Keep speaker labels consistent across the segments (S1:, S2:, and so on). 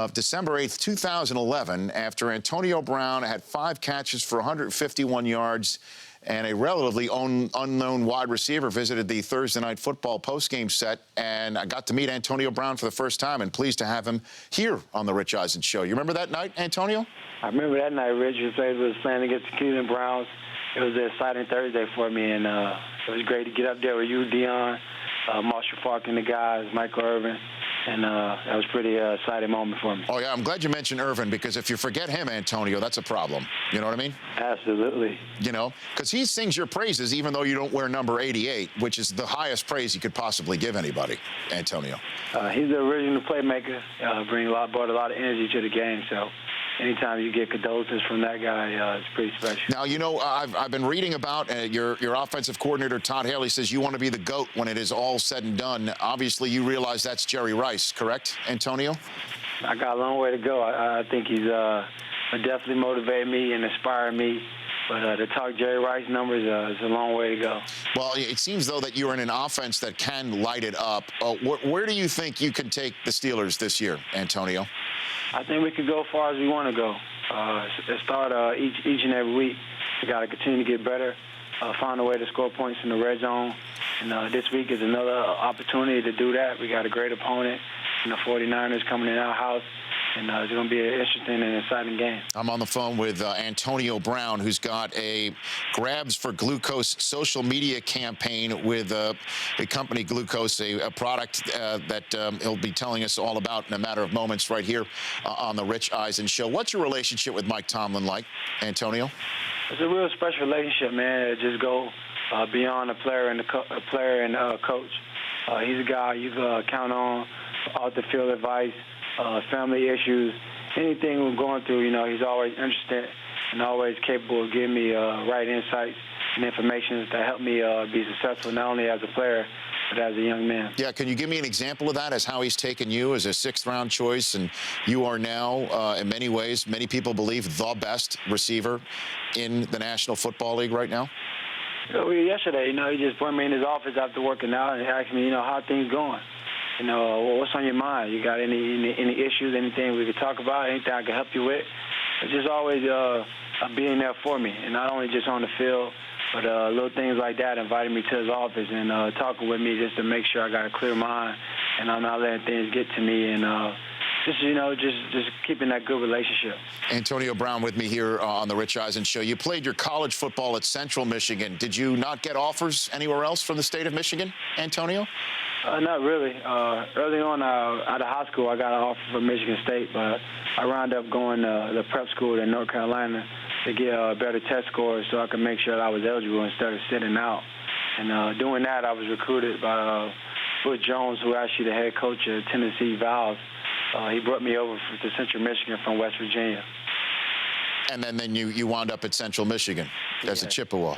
S1: of December 8th, 2011, after Antonio Brown had 5 catches for 151 yards and a relatively unknown wide receiver visited the Thursday Night Football postgame set, and I got to meet Antonio Brown for the first time, and pleased to have him here on the Rich Eisen Show. You remember that night, Antonio?
S2: I remember that night, Rich. We was playing against the Cleveland Browns. It was an exciting Thursday for me, and it was great to get up there with you, Dion, Marshall Faulk and the guys, Michael Irvin. And that was a pretty exciting moment for me.
S1: Oh, yeah, I'm glad you mentioned Irvin, because if you forget him, Antonio, that's a problem. You know what I mean?
S2: Absolutely.
S1: You know, because he sings your praises even though you don't wear number 88, which is the highest praise you could possibly give anybody, Antonio.
S2: He's the original playmaker, brought a lot of energy to the game, so anytime you get condolences from that guy, it's pretty special.
S1: Now, you know, I've been reading about your offensive coordinator, Todd Haley, says you want to be the GOAT when it is all said and done. Obviously, you realize that's Jerry Rice, correct, Antonio?
S2: I got a long way to go. I think he's definitely motivated me and inspired me. But to talk Jerry Rice numbers is a long way to go.
S1: Well, it seems, though, that you're in an offense that can light it up. Where do you think you can take the Steelers this year, Antonio?
S2: I think we could go as far as we want to go. Start each and every week. We got to continue to get better, find a way to score points in the red zone. And this week is another opportunity to do that. We got a great opponent, the 49ers coming in our house. And it's going to be an interesting and exciting game. I'm
S1: on the phone with Antonio Brown, who's got a Grabs for Glucose social media campaign with the company Glucose, a product that he'll be telling us all about in a matter of moments right here on the Rich Eisen Show. What's your relationship with Mike Tomlin like, Antonio?
S2: It's a real special relationship, man. It just go beyond a player and coach. He's a guy you can count on, off the field advice. Family issues, anything we're going through, he's always interested and always capable of giving me right insights and information that help me be successful, not only as a player, but as a young man.
S1: Yeah, can you give me an example of that, as how he's taken you as a 6th-round choice, and you are now, in many ways, many people believe, the best receiver in the National Football League right now?
S2: Yesterday, he just put me in his office after working out and asked me, how things going. What's on your mind? You got any issues, anything we could talk about, anything I can help you with? It's just always being there for me, and not only just on the field, but little things like that, inviting me to his office and talking with me just to make sure I got a clear mind and I'm not letting things get to me, and just keeping that good relationship.
S1: Antonio Brown with me here on the Rich Eisen Show. You played your college football at Central Michigan. Did you not get offers anywhere else from the state of Michigan, Antonio?
S2: Not really. Early on, out of high school, I got an offer from Michigan State, but I wound up going to the prep school in North Carolina to get better test scores so I could make sure that I was eligible instead of sitting out. And doing that, I was recruited by Butch Jones, who actually the head coach of Tennessee Vols. He brought me over to Central Michigan from West Virginia.
S1: And then you wound up at Central Michigan as a Chippewa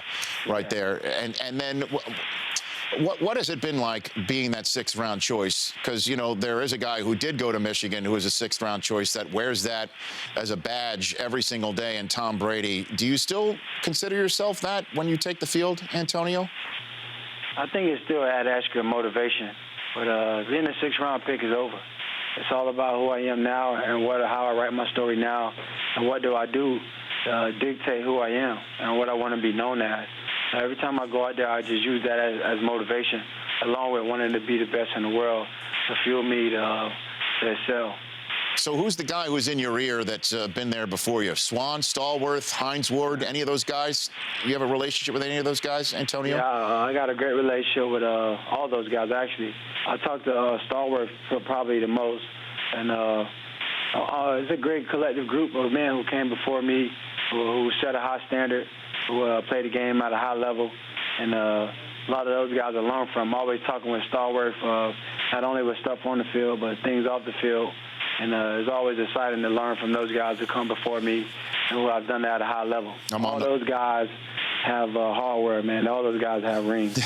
S1: right there. And then what has it been like being that 6th-round choice? Because, there is a guy who did go to Michigan who was a 6th-round choice that wears that as a badge every single day, and Tom Brady. Do you still consider yourself that when you take the field, Antonio?
S2: I think it's still an extra motivation. But being a 6th-round pick is over. It's all about who I am now and how I write my story now and what do I do to dictate who I am and what I want to be known as. Every time I go out there, I just use that as motivation, along with wanting to be the best in the world to fuel me to excel.
S1: So who's the guy who's in your ear that's been there before you? Swan, Stallworth, Hines Ward, any of those guys? You have a relationship with any of those guys, Antonio?
S2: Yeah, I got a great relationship with all those guys, actually. I talked to Stallworth probably the most. And it's a great collective group of men who came before me, who set a high standard, who played the game at a high level. And a lot of those guys I learned from. I'm always talking with Stallworth, not only with stuff on the field, but things off the field. And it's always exciting to learn from those guys who come before me and who I've done that at a high level. All those guys have hardware, man. All those guys have rings.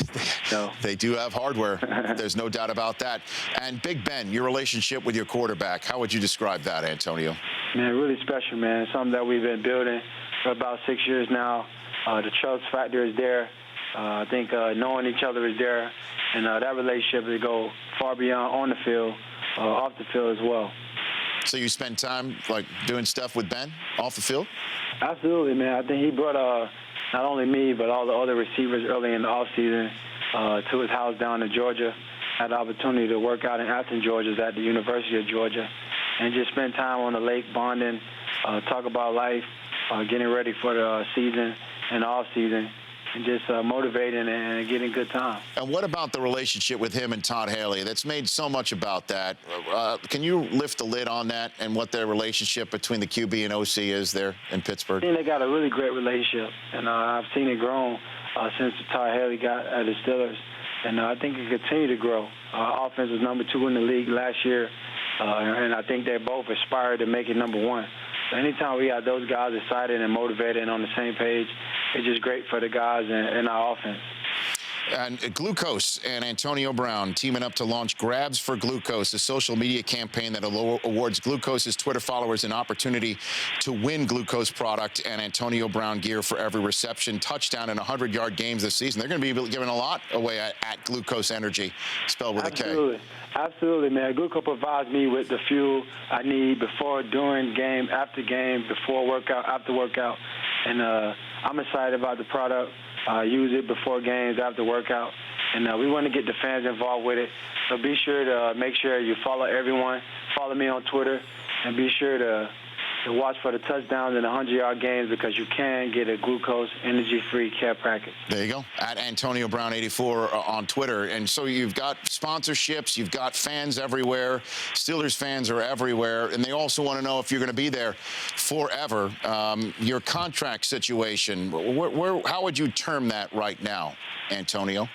S2: So.
S1: They do have hardware. There's no doubt about that. And Big Ben, your relationship with your quarterback, how would you describe that, Antonio?
S2: Man, really special, man. It's something that we've been building for about 6 years now. The trust factor is there. I think knowing each other is there. And that relationship will go far beyond on the field, off the field as well.
S1: So you spend time like doing stuff with Ben off the field?
S2: Absolutely, man. I think he brought not only me but all the other receivers early in the offseason to his house down in Georgia. Had the opportunity to work out in Athens, Georgia, at the University of Georgia, and just spend time on the lake bonding, talk about life, getting ready for the season and off season, and just motivating and getting good time.
S1: And what about the relationship with him and Todd Haley? That's made so much about that. Can you lift the lid on that and what their relationship between the QB and OC is there in Pittsburgh?
S2: I think they got a really great relationship, and I've seen it grow since Todd Haley got at the Steelers, and I think it continue to grow. Offense was number 2 in the league last year, and I think they both aspire to make it number 1. So anytime we got those guys excited and motivated and on the same page, it's just great for the guys in our offense.
S1: And Glucose and Antonio Brown teaming up to launch Grabs for Glucose, a social media campaign that awards Glucose's Twitter followers an opportunity to win Glucose product and Antonio Brown gear for every reception, touchdown, and 100-yard games this season. They're going to be giving a lot away at Glucose Energy, spelled with
S2: Absolutely.
S1: a K.
S2: Absolutely, man. Glucose provides me with the fuel I need before, during game, after game, before workout, after workout. And I'm excited about the product. Use it before games, after workout. And we want to get the fans involved with it. So be sure to make sure you follow everyone. Follow me on Twitter. And be sure to watch for the touchdowns and the 100-yard games because you can get a Glucose energy-free care package.
S1: There you go. At Antonio Brown 84 on Twitter. And so you've got sponsorships, you've got fans everywhere. Steelers fans are everywhere. And they also want to know if you're going to be there forever. Your contract situation, how would you term that right now, Antonio?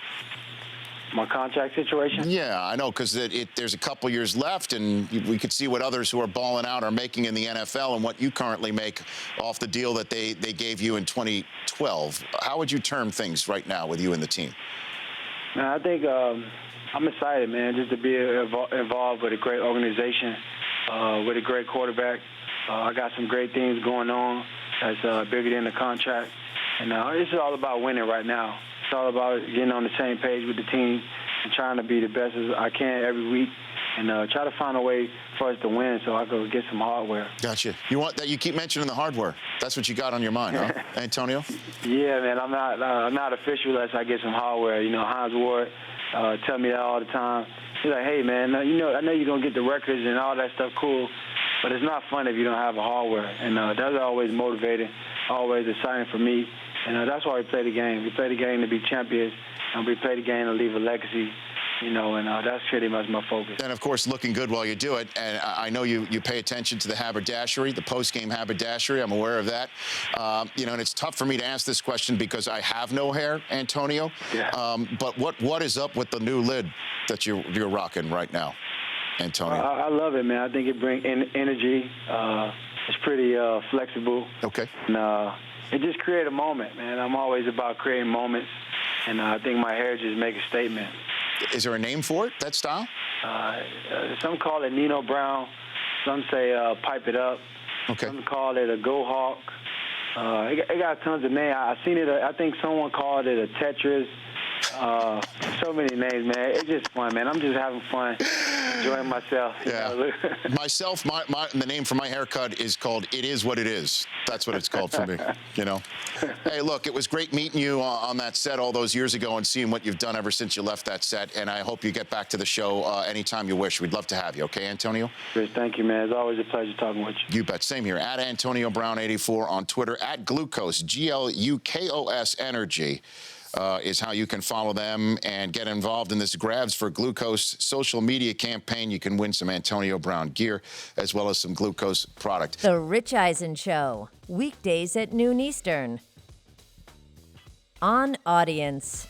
S2: My contract situation?
S1: Yeah, I know, because there's a couple years left, and we could see what others who are balling out are making in the NFL and what you currently make off the deal that they gave you in 2012. How would you term things right now with you and the team?
S2: Man, I think I'm excited, man, just to be involved with a great organization, with a great quarterback. I got some great things going on that's bigger than the contract. And it's all about winning right now. It's all about getting on the same page with the team and trying to be the best as I can every week and try to find a way for us to win so I could get some hardware.
S1: Gotcha. You want that? You keep mentioning the hardware. That's what you got on your mind, huh, Antonio?
S2: Yeah, man. I'm not official unless I get some hardware. You know, Hines Ward tell me that all the time. He's like, hey, man, I know you're going to get the records and all that stuff cool, but it's not fun if you don't have a hardware. And that's always motivating, always exciting for me. And that's why we play the game. We play the game to be champions, and we play the game to leave a legacy, and that's pretty much my focus.
S1: And, of course, looking good while you do it. And I know you pay attention to the haberdashery, the post-game haberdashery. I'm aware of that. And it's tough for me to ask this question because I have no hair, Antonio.
S2: Yeah.
S1: But what is up with the new lid that you're rocking right now, Antonio?
S2: I love it, man. I think it brings energy. It's pretty flexible.
S1: Okay.
S2: And, it just create a moment, man. I'm always about creating moments, and I think my hair just make a statement.
S1: Is there a name for it, that style?
S2: Some call it Nino Brown. Some say pipe it up.
S1: Okay.
S2: Some call it a Go Hawk. It got tons of names. I seen it. I think someone called it a Tetris. So many names, man. It's just fun, man. I'm just having fun, enjoying myself.
S1: Yeah. The name for my haircut is called It Is What It Is. That's what it's called for me, Hey, look, it was great meeting you on that set all those years ago and seeing what you've done ever since you left that set. And I hope you get back to the show anytime you wish. We'd love to have you. Okay, Antonio?
S2: Chris, thank you, man. It's always a pleasure talking with you.
S1: You bet. Same here. At Antonio Brown 84 on Twitter. At Glucose, Glukos Energy. Is how you can follow them and get involved in this Grabs for Glucose social media campaign. You can win some Antonio Brown gear as well as some Glucose product.
S3: The Rich Eisen Show, weekdays at noon Eastern. On Audience.